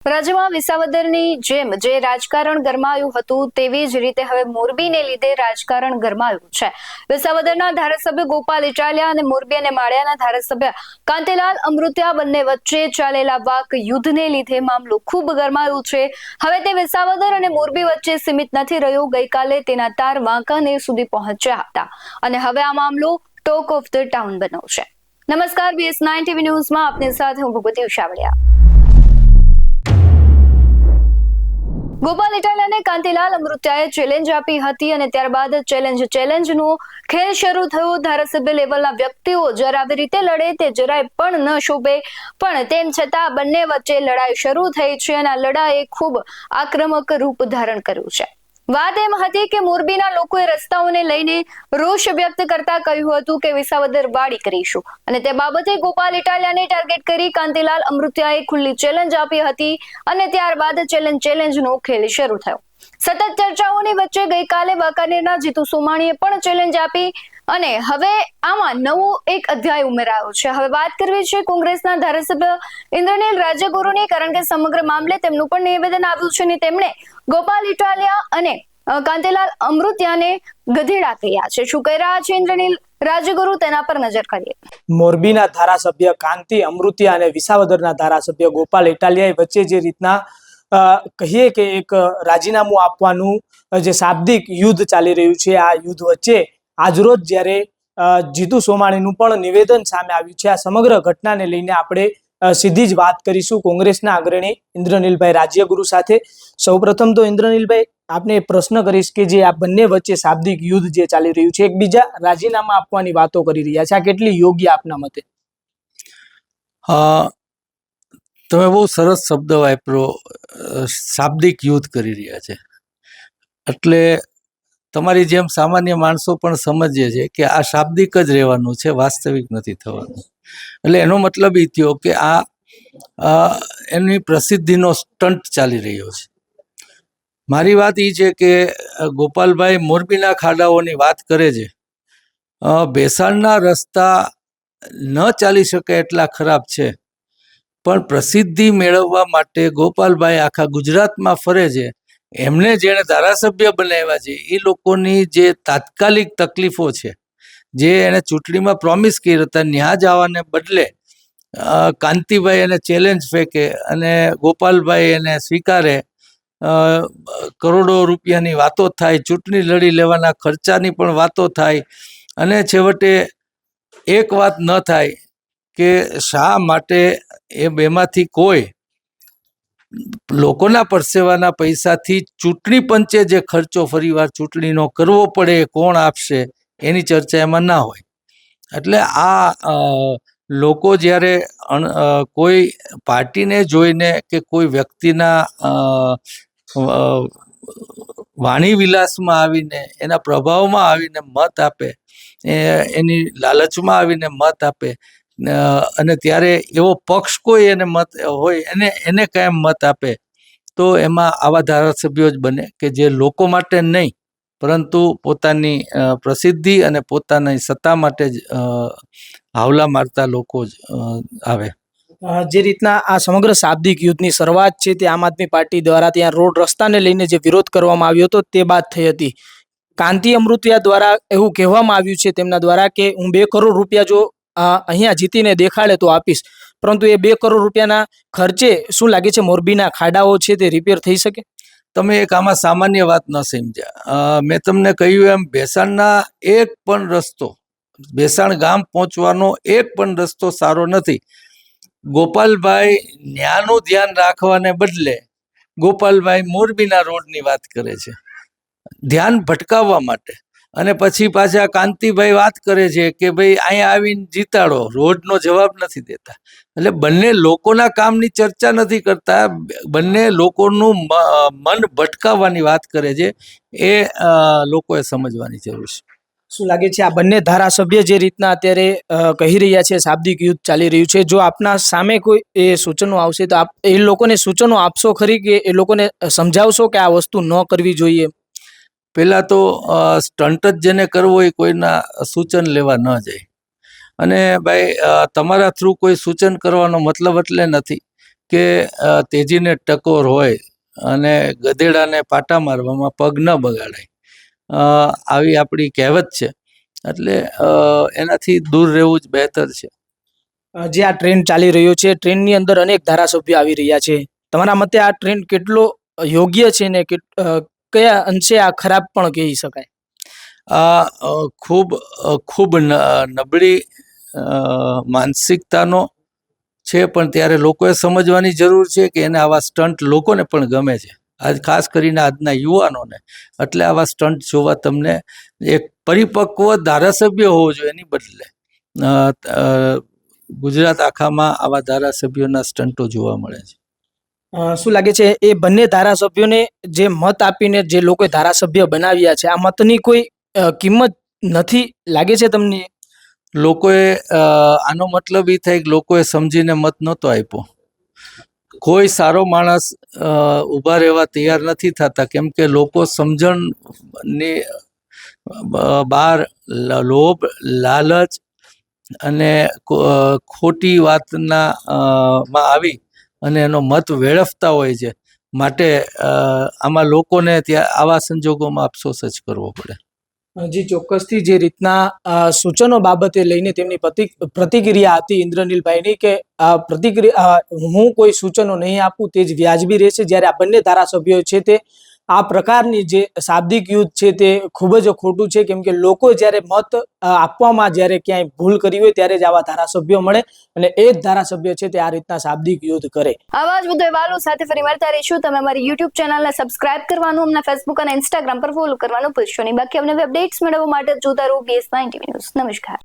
રાજ્યમાં વિસાવદરની જેમ જે રાજકારણ ગરમાયું હતું તેવી જ રીતે હવે મોરબીને લીધે રાજકારણ ગરમાયું છે। વિસાવદરના ધારાસભ્ય ગોપાલ ઇટાલિયા અને મોરબી અને માળિયાના ધારાસભ્ય કાંતિલાલ અમૃતિયા બંને વચ્ચે ચાલેલા વાક યુદ્ધને લીધે મામલો ખૂબ ગરમાયો છે। હવે તે વિસાવદર અને મોરબી વચ્ચે સીમિત નથી રહ્યો। ગઈકાલે તેના તાર વાંકાનેર સુધી પહોંચ્યા હતા અને હવે આ મામલો ટોક ઓફ ધ ટાઉન બન્યો છે। નમસ્કાર, BS9 TV ન્યૂઝમાં આપની સાથે હું ભગવતી ઉષાવડિયા। ગોપાલ ઇટાલિયાને કાંતિલાલ અમૃતિયાએ ચેલેન્જ આપી હતી અને ત્યારબાદ ચેલેન્જનો ખેલ શરૂ થયો। ધારાસભ્ય લેવલના વ્યક્તિઓ જ્યારે આવી રીતે લડે તે જરાય પણ ન શોભે, પણ તેમ છતાં બંને વચ્ચે લડાઈ શરૂ થઈ છે અને આ લડાઈએ ખૂબ આક્રમક રૂપ ધારણ કર્યું છે। વાત એમ હતી કે મોરબીના લોકોએ રસ્તાઓને લઈને રોષ વ્યક્ત કરતા કહ્યું હતું કે વિસાવદર વાડી કરીશું અને તે બાબતે ગોપાલ ઇટાલિયાને ટાર્ગેટ કરી કાંતિલાલ અમૃતિયાએ ખુલ્લી ચેલેન્જ આપી હતી અને ત્યારબાદ ચેલેન્જનો ખેલ શરૂ થયો। સતત ચર્ચાઓની વચ્ચે ગઈકાલે વાંકાનેરના જીતુ સોમાણીએ પણ ચેલેન્જ આપી અને હવે આમાં નવો એક અધ્યાય ઉમેરાયો છે। હવે વાત કરવી છે કોંગ્રેસના ધારાસભ્ય ઇન્દ્રનીલ રાજ્યગુરુની, કારણ કે સમગ્ર મામલે તેમનું પણ નિવેદન આવ્યું છે અને તેમણે ગોપાલ ઇટાલિયા અને કાંતિલાલ અમૃતિયાને ગધેડા કહ્યા છે। શું કહી રહ્યા છે ઇન્દ્રનીલ રાજ્યગુરુ, તેના પર નજર કરીએ। મોરબીના ધારાસભ્ય કાંતિ અમૃતિયા અને વિસાવદરના ધારાસભ્ય ગોપાલ ઇટાલિયા વચ્ચે જે રીતના કહીએ કે એક રાજીનામું આપવાનું જે શાબ્દિક યુદ્ધ ચાલી રહ્યું છે, આ યુદ્ધ વચ્ચે આજરોજ જ્યારે જીતુ સોમાણીનું પણ નિવેદન સામે આવ્યું છે। આ સમગ્ર ઘટનાને લઈને આપણે સીધી જ વાત કરીશું કોંગ્રેસના અગ્રણી ઇન્દ્રનીલભાઈ રાજ્યગુરુ સાથે। સૌપ્રથમ તો ઇન્દ્રનીલભાઈ, આપને પ્રશ્ન કરીશ કે જે આ બંને વચ્ચે શાબ્દિક યુદ્ધ જે ચાલી રહ્યું છે, એકબીજા રાજીનામા આપવાની વાતો કરી રહ્યા છે, આ કેટલી યોગ્ય આપના મતે? તમે બહુ સરસ શબ્દ વાપરો, શાબ્દિક યુદ્ધ કરી રહ્યા છે। એટલે તમારી જેમ સામાન્ય માણસો પણ સમજે છે કે આ શાબ્દિક જ રહેવાનું છે, વાસ્તવિક નથી થવાનું। એટલે એનો મતલબ એ થયો કે આ એની પ્રસિદ્ધિનો સ્ટન્ટ ચાલી રહ્યો છે। મારી વાત એ છે કે ગોપાલભાઈ મોરબીના ખાડાઓની વાત કરે છે। ભેસાણના રસ્તા ન ચાલી શકે એટલા ખરાબ છે, પણ પ્રસિદ્ધિ મેળવવા માટે ગોપાલભાઈ આખા ગુજરાતમાં ફરે છે। એમને જેણે ધારાસભ્ય બનાવ્યા છે એ લોકોની જે તાત્કાલિક તકલીફો છે, જે એને ચૂંટણીમાં પ્રોમિસ કર્યા હતા, ન્યા જવાને બદલે કાંતિભાઈ એને ચેલેન્જ ફેંકે અને ગોપાલભાઈ એને સ્વીકારે, કરોડો રૂપિયાની વાતો થાય, ચૂંટણી લડી લેવાના ખર્ચાની પણ વાતો થાય અને છેવટે એક વાત ન થાય કે શા માટે એ બેમાંથી કોઈ લોકોના પરસેવાના પૈસાથી ચૂંટણી પંચે જે ખર્ચો ફરીવાર ચૂંટણીનો કરવો પડે એ કોણ આપશે એની ચર્ચા એમાં ના હોય। એટલે આ લોકો જ્યારે કોઈ પાર્ટીને જોઈને કે કોઈ વ્યક્તિના વાણી વિલાસમાં આવીને, એના પ્રભાવમાં આવીને મત આપે, એની લાલચમાં આવીને મત આપે અને ત્યારે એવો પક્ષ કોઈ એને મત હોય એને કાયમ મત આપે, તો એમાં આવા ધારાસભ્યો જ બને કે જે લોકો માટે નહીં પરંતુ પોતાની પ્રસિદ્ધિ અને પોતાની સત્તા માટે જ હાવલા મારતા લોકો જ આવે। જે રીતના આ સમગ્ર શાબ્દિક યુદ્ધની શરૂઆત છે તે આમ આદમી પાર્ટી દ્વારા ત્યાં રોડ રસ્તાને લઈને જે વિરોધ કરવામાં આવ્યો હતો તે બાદ થઈ હતી। કાંતિ અમૃતિયા દ્વારા એવું કહેવામાં આવ્યું છે તેમના દ્વારા કે હું 2 કરોડ રૂપિયા જો અહીંયા જીતીને દેખાડે તો આપીશ, પરંતુ એ 2 કરોડ રૂપિયાના ખર્ચે શું લાગે છે મોરબીના ખાડાઓ છે તે રિપેર થઈ શકે? તમે એક આમાં સામાન્ય વાત ન સમજ્યા। મેં તમને કહ્યું એમ, ભેસાણના એક પણ રસ્તો, ભેસાણ ગામ પહોંચવાનો એક પણ રસ્તો સારો નથી। ગોપાલભાઈ ન્યાનું ધ્યાન રાખવાને બદલે ગોપાલભાઈ મોરબીના રોડની વાત કરે છે, ધ્યાન ભટકાવવા માટે। અને પછી પાછા કાંતિભાઈ વાત કરે છે કે ભાઈ અહીંયા આવીને જીતાડો, રોડનો જવાબ નથી દેતા। એટલે બંને લોકોના કામની ચર્ચા નથી કરતા, બંને લોકોનું મન ભટકાવવાની વાત કરે છે। એ લોકોએ સમજવાની જરૂર છે। શું લાગે છે આ બંને ધારાસભ્ય જે રીતના અત્યારે કહી રહ્યા છે શાબ્દિક યુદ્ધ ચાલી રહ્યું છે, જો આપના સામે કોઈ એ સૂચનો આવશે તો આપ એ લોકોને સૂચનો આપશો ખરી કે એ લોકોને સમજાવશો કે આ વસ્તુ ન કરવી જોઈએ? પહેલાં તો સ્ટન્ટ જ જેને કરવો હોય કોઈના સૂચન લેવા ન જાય। અને ભાઈ તમારા થ્રુ કોઈ સૂચન કરવાનો મતલબ એટલે નથી કે તેજીને ટકોર હોય અને ગધેડાને પાટા મારવામાં પગ ન બગાડાય, આવી આપણી કહેવત છે. એટલે એનાથી દૂર રહેવું જ બહેતર છે. જે આ ટ્રેન્ડ ચાલી રહ્યો છે, ટ્રેન્ડની અંદર અનેક ધારાસભ્યો આવી રહ્યા છે. તમારા મતે આ ટ્રેન્ડ કેટલો યોગ્ય છે ને કયા અંશે આ ખરાબ પણ કહી શકાય? આ ખૂબ નબળી માનસિકતાનો છે, પણ ત્યારે લોકોએ સમજવાની જરૂર છે કે એને આવા સ્ટન્ટ લોકોને પણ ગમે છે. આજ ખાસ કરીને આજના યુવાનોને. એટલે આવા સ્ટન્ટ જોવા તમને એક પરિપક્વ ધારાસભ્ય હોવો જોઈએ, એની બદલે ગુજરાત આખામાં આવા ધારાસભ્યોના સ્ટન્ટો જોવા મળે છે. શું લાગે છે એ બંને ધારાસભ્યોને જે મત આપીને જે લોકોએ ધારાસભ્ય બનાવ્યા છે, આ મતની કોઈ કિંમત નથી લાગે છે તમને? લોકોએ આનો મતલબ એ થાય કે લોકોએ સમજીને મત નહોતો આપ્યો. કોઈ સારો માણસ ઊભા રહેવા તૈયાર નથી થતા, કેમ કે લોકો સમજણની બહાર લોભ, લાલચ અને ખોટી વાતના માં આવી અને એનો મત વેડફતા હોય છે. માટે આમાં લોકોને ત્યાં આવા સંજોગોમાં અફસોસ જ કરવો પડે. જી, ચોક્કસથી જે રીતના સૂચનો બાબતે લઈને તેમની પ્રતિક્રિયા હતી ઇન્દ્રનીલભાઈની કે હું કોઈ સૂચનો નહીં આપું તે જ વ્યાજબી રહેશે, જ્યારે આ બંને ધારાસભ્યો છે તે આ પ્રકારની જે શાબ્દિક યુદ્ધ છે તે ખૂબ જ ખોટું છે, કેમ કે લોકો જ્યારે મત આપવામાં જ્યારે ક્યાંય ભૂલ કરી હોય ત્યારે જ આવા ધારાસભ્યો મળે અને એ જ ધારાસભ્ય છે તે આ રીતના શાબ્દિક યુદ્ધ કરે. આવા જ બધો અહેવાલો સાથે ફરી મળતા રહીશું. તમે અમારી યુટ્યુબ ચેનલને સબસ્ક્રાઇબ કરવાનું, અમને ફેસબુક અને ઇન્સ્ટાગ્રામ પર ફોલો કરવાનું ભૂલશો નહીં. બાકી અમને અપડેટ્સ મેળવવા માટે જોતા રહો BS9 TV ન્યૂઝ. નમસ્કાર.